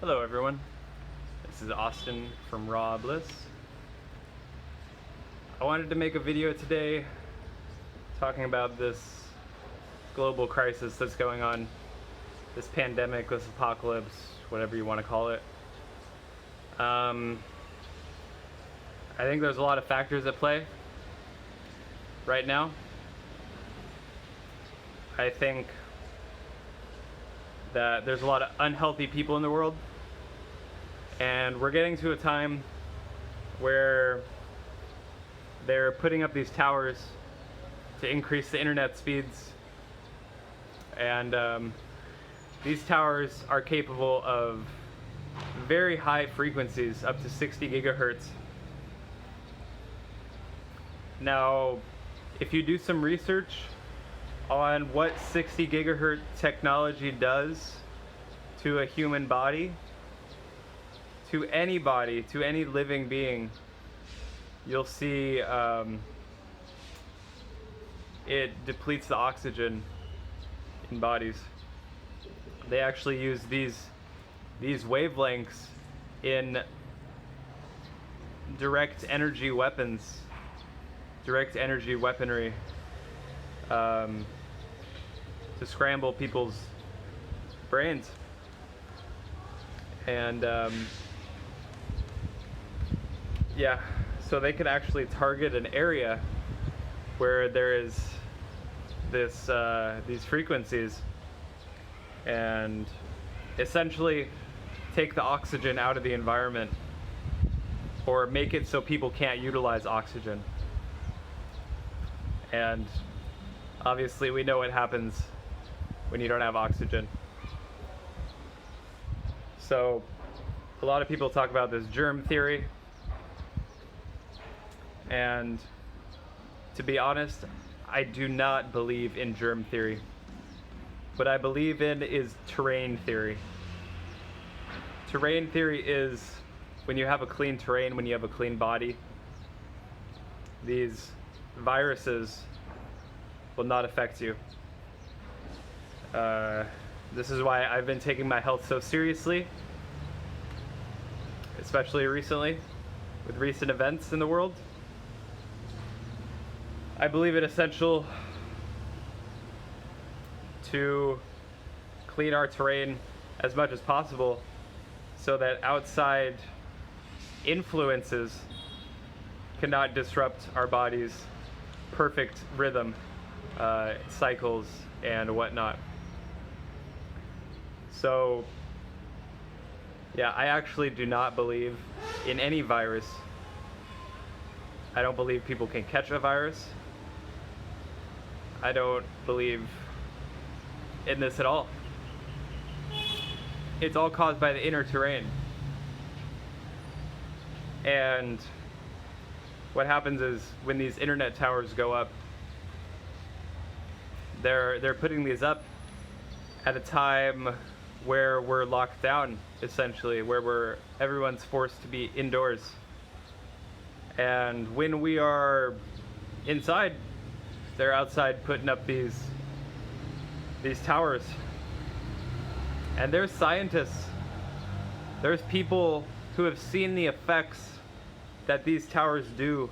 Hello everyone, this is Austin from Raw Bliss. I wanted to make a video today talking about this global crisis that's going on, this pandemic, this apocalypse, whatever you want to call it. I think there's a lot of factors at play right now. I think that there's a lot of unhealthy people in the world, and we're getting to a time where they're putting up these towers to increase the internet speeds, and these towers are capable of very high frequencies, up to 60 gigahertz. Now, if you do some research on what 60 gigahertz technology does to a human body, to anybody, to any living being, you'll see it depletes the oxygen in bodies. They actually use these wavelengths in direct energy weapons, direct energy weaponry, to scramble people's brains. And yeah, so they could actually target an area where there is this these frequencies, and essentially take the oxygen out of the environment, or make it so people can't utilize oxygen. And obviously we know what happens when you don't have oxygen. So a lot of people talk about this germ theory, and to be honest, I do not believe in germ theory. What I believe in is terrain theory. Terrain theory is when you have a clean terrain, when you have a clean body, these viruses will not affect you. This is why I've been taking my health so seriously, especially recently, with recent events in the world. I believe it essential to clean our terrain as much as possible so that outside influences cannot disrupt our body's perfect rhythm, cycles, and whatnot. So yeah, I actually do not believe in any virus. I don't believe people can catch a virus. I don't believe in this at all. It's all caused by the inner terrain. And what happens is when these internet towers go up, they're putting these up at a time where we're locked down, essentially, where everyone's forced to be indoors. And when we are inside, they're outside putting up these towers. And there's scientists, there's people who have seen the effects that these towers do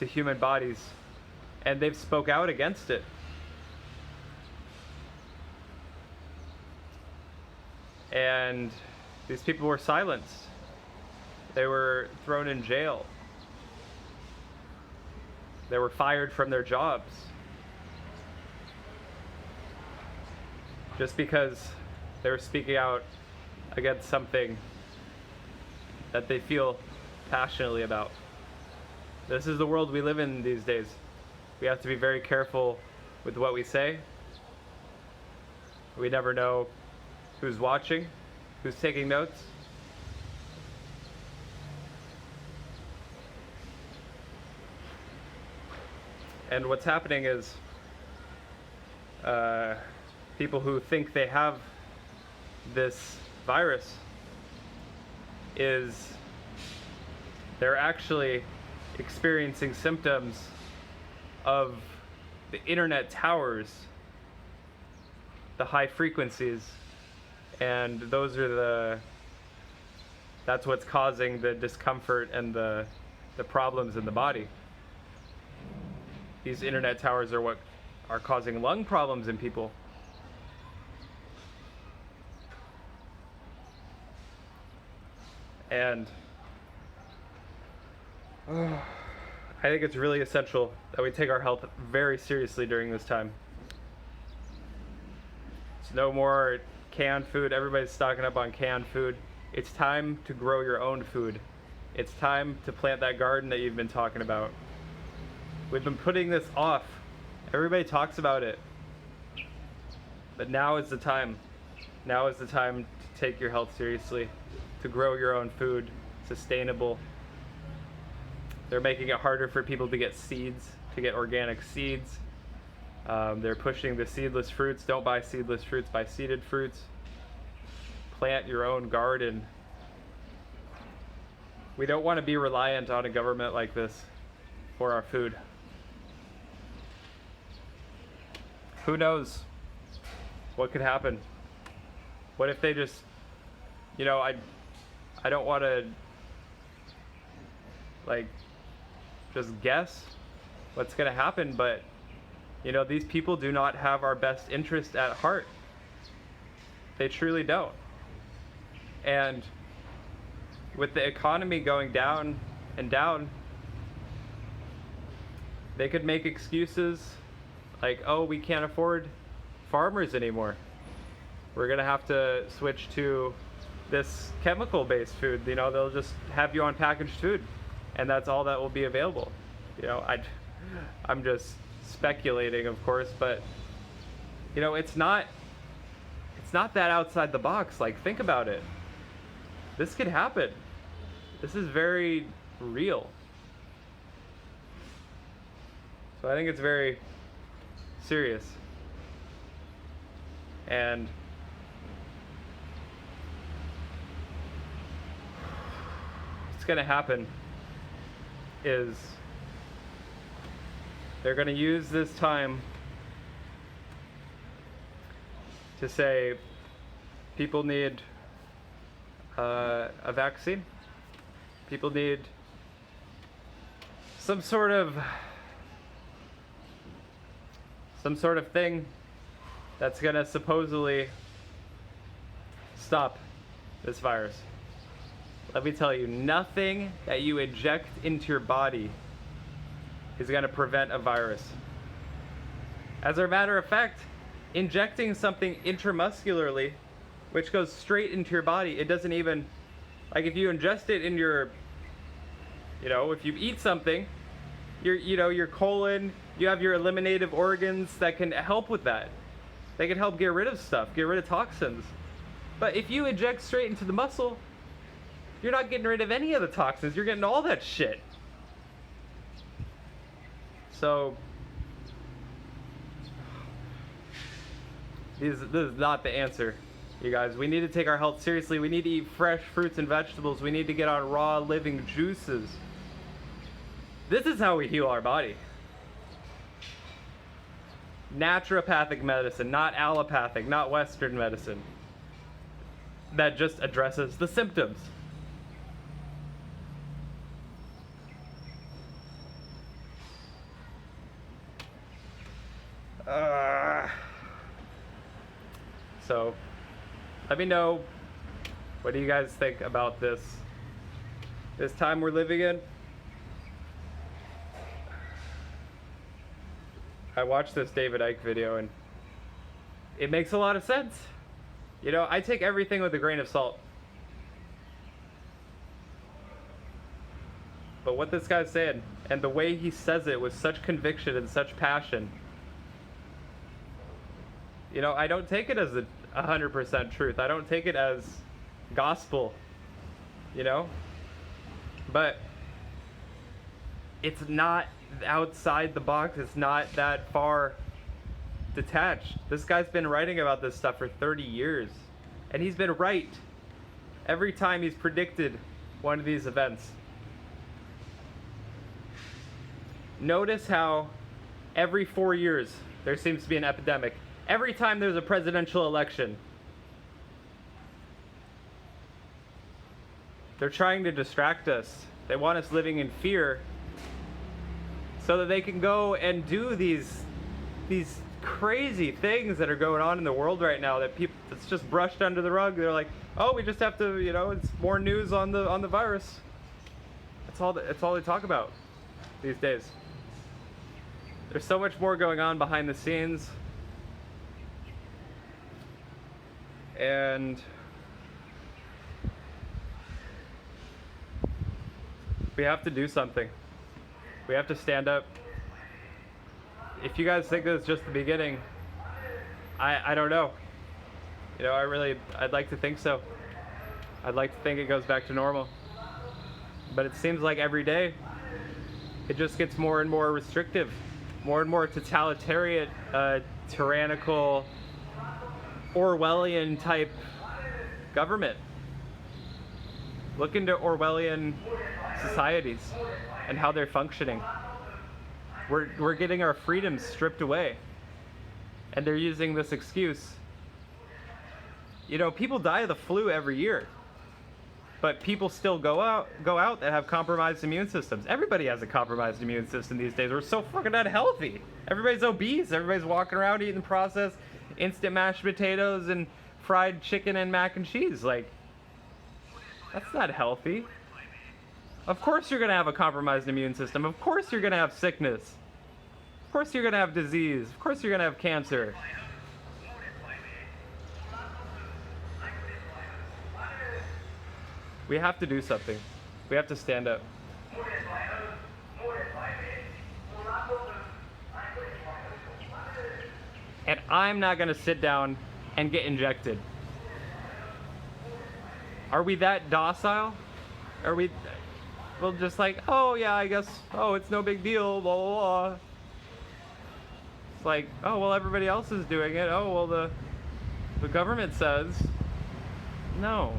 to human bodies, and they've spoke out against it. And these people were silenced. They were thrown in jail. They were fired from their jobs just because they were speaking out against something that they feel passionately about. This is the world we live in these days. We have to be very careful with what we say. We never know who's watching, who's taking notes. And what's happening is people who think they have this virus, is they're actually experiencing symptoms of the internet towers, the high frequencies, And that's what's causing the discomfort and the problems in the body. These internet towers are what are causing lung problems in people. And I think it's really essential that we take our health very seriously during this time. It's no more canned food. Everybody's stocking up on canned food. It's time to grow your own food. It's time to plant that garden that you've been talking about. We've been putting this off. Everybody talks about it. But now is the time. Now is the time to take your health seriously, to grow your own food, sustainable. They're making it harder for people to get seeds, to get organic seeds. They're pushing the seedless fruits. Don't buy seedless fruits, buy seeded fruits. Plant your own garden. We don't want to be reliant on a government like this for our food. Who knows what could happen? What if they just, I don't want to, just guess what's going to happen, but, these people do not have our best interest at heart. They truly don't. And with the economy going down and down, they could make excuses like, oh, we can't afford farmers anymore. We're going to have to switch to this chemical-based food. They'll just have you on packaged food, and that's all that will be available. I'm just speculating, of course, but it's not that outside the box. Think about it. This could happen. This is very real. So I think it's very serious. And what's going to happen is they're going to use this time to say people need a vaccine. People need some sort of thing that's going to supposedly stop this virus. Let me tell you, nothing that you inject into your body is going to prevent a virus. As a matter of fact, injecting something intramuscularly, which goes straight into your body, it doesn't even, if you ingest it in your, if you eat something, your colon, you have your eliminative organs that can help with that. They can help get rid of stuff, get rid of toxins. But if you inject straight into the muscle, you're not getting rid of any of the toxins. You're getting all that shit. So, this is not the answer, you guys. We need to take our health seriously. We need to eat fresh fruits and vegetables. We need to get on raw living juices. This is how we heal our body. Naturopathic medicine, not allopathic, not Western medicine. That just addresses the symptoms. So, let me know, what do you guys think about this time we're living in? I watched this David Icke video and it makes a lot of sense. I take everything with a grain of salt. But what this guy's saying, and the way he says it with such conviction and such passion, I don't take it as 100% truth. I don't take it as gospel, but it's not outside the box. It's not that far detached. This guy's been writing about this stuff for 30 years, and he's been right every time he's predicted one of these events. Notice how every 4 years there seems to be an epidemic. Every time there's a presidential election, They're trying to distract us. They want us living in fear so that they can go and do these crazy things that are going on in the world right now that people, it's just brushed under the rug. They're like, oh, we just have to, you know, it's more news on the virus. That's all they talk about these days. There's so much more going on behind the scenes. And we have to do something. We have to stand up. If you guys think this is just the beginning, I don't know. You know, I'd like to think so. I'd like to think it goes back to normal. But it seems like every day, it just gets more and more restrictive, more and more totalitarian, tyrannical, Orwellian type government. Look into Orwellian societies and how they're functioning. We're getting our freedoms stripped away, and they're using this excuse. You know, people die of the flu every year, but people still go out that have compromised immune systems. Everybody has a compromised immune system these days. We're so fucking unhealthy. Everybody's obese. Everybody's walking around eating processed instant mashed potatoes and fried chicken and mac and cheese. Like, that's not healthy. Of course you're going to have a compromised immune system. Of course you're going to have sickness. Of course you're going to have disease. Of course you're going to have cancer. We have to do something. We have to stand up. And I'm not going to sit down and get injected. Are we that docile? Are we... Well, just like, oh yeah, I guess, oh, it's no big deal, blah, blah, blah. It's like, oh, well, everybody else is doing it. Oh, well, the government says. No.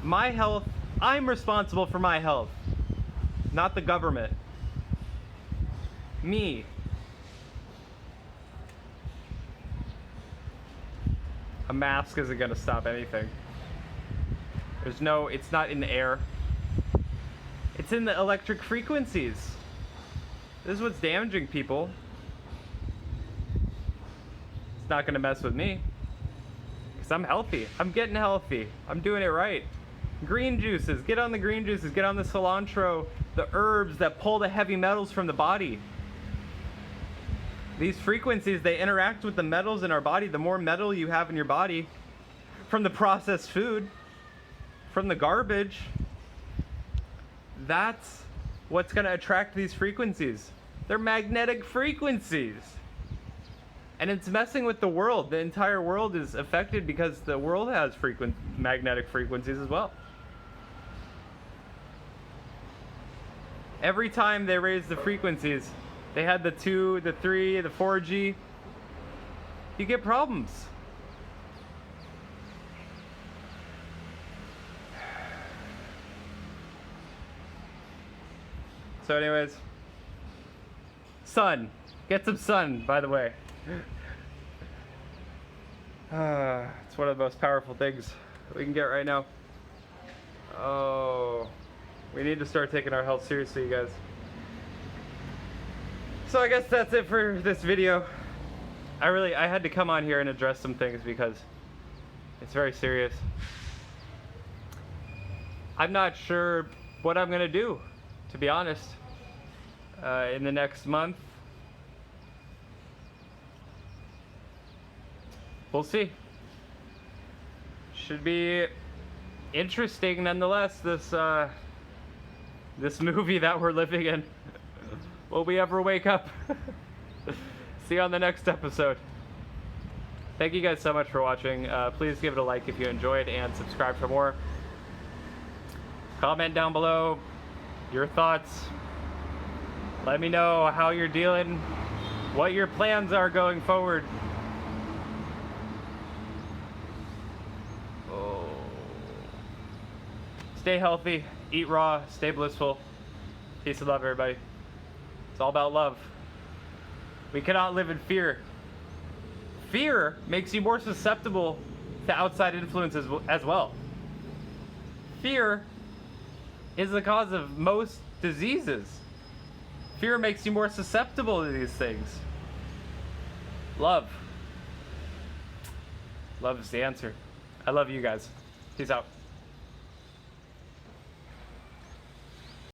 My health, I'm responsible for my health, not the government. Me. A mask isn't going to stop anything. There's no, it's not in the air. It's in the electric frequencies. This is what's damaging people. It's not gonna mess with me. Because I'm healthy. I'm getting healthy. I'm doing it right. Green juices. Get on the green juices. Get on the cilantro. The herbs that pull the heavy metals from the body. These frequencies, they interact with the metals in our body. The more metal you have in your body, from the processed food, from the garbage, that's what's going to attract these frequencies. They're magnetic frequencies. And it's messing with the world. The entire world is affected because the world has magnetic frequencies as well. Every time they raise the frequencies, they had the 2, the 3, the 4G, you get problems. So anyways, sun. Get some sun, by the way. It's one of the most powerful things we can get right now. Oh, we need to start taking our health seriously, you guys. So I guess that's it for this video. I had to come on here and address some things because it's very serious. I'm not sure what I'm gonna do, to be honest, in the next month. We'll see. Should be interesting nonetheless, this movie that we're living in. Will we ever wake up? See you on the next episode. Thank you guys so much for watching. Please give it a like if you enjoyed and subscribe for more. Comment down below your thoughts. Let me know how you're dealing, what your plans are going forward. Oh. Stay healthy, eat raw, stay blissful. Peace and love, everybody. It's all about love. We cannot live in fear. Fear makes you more susceptible to outside influences as well. fear is the cause of most diseases. Fear makes you more susceptible to these things. Love. Love is the answer. I love you guys. Peace out.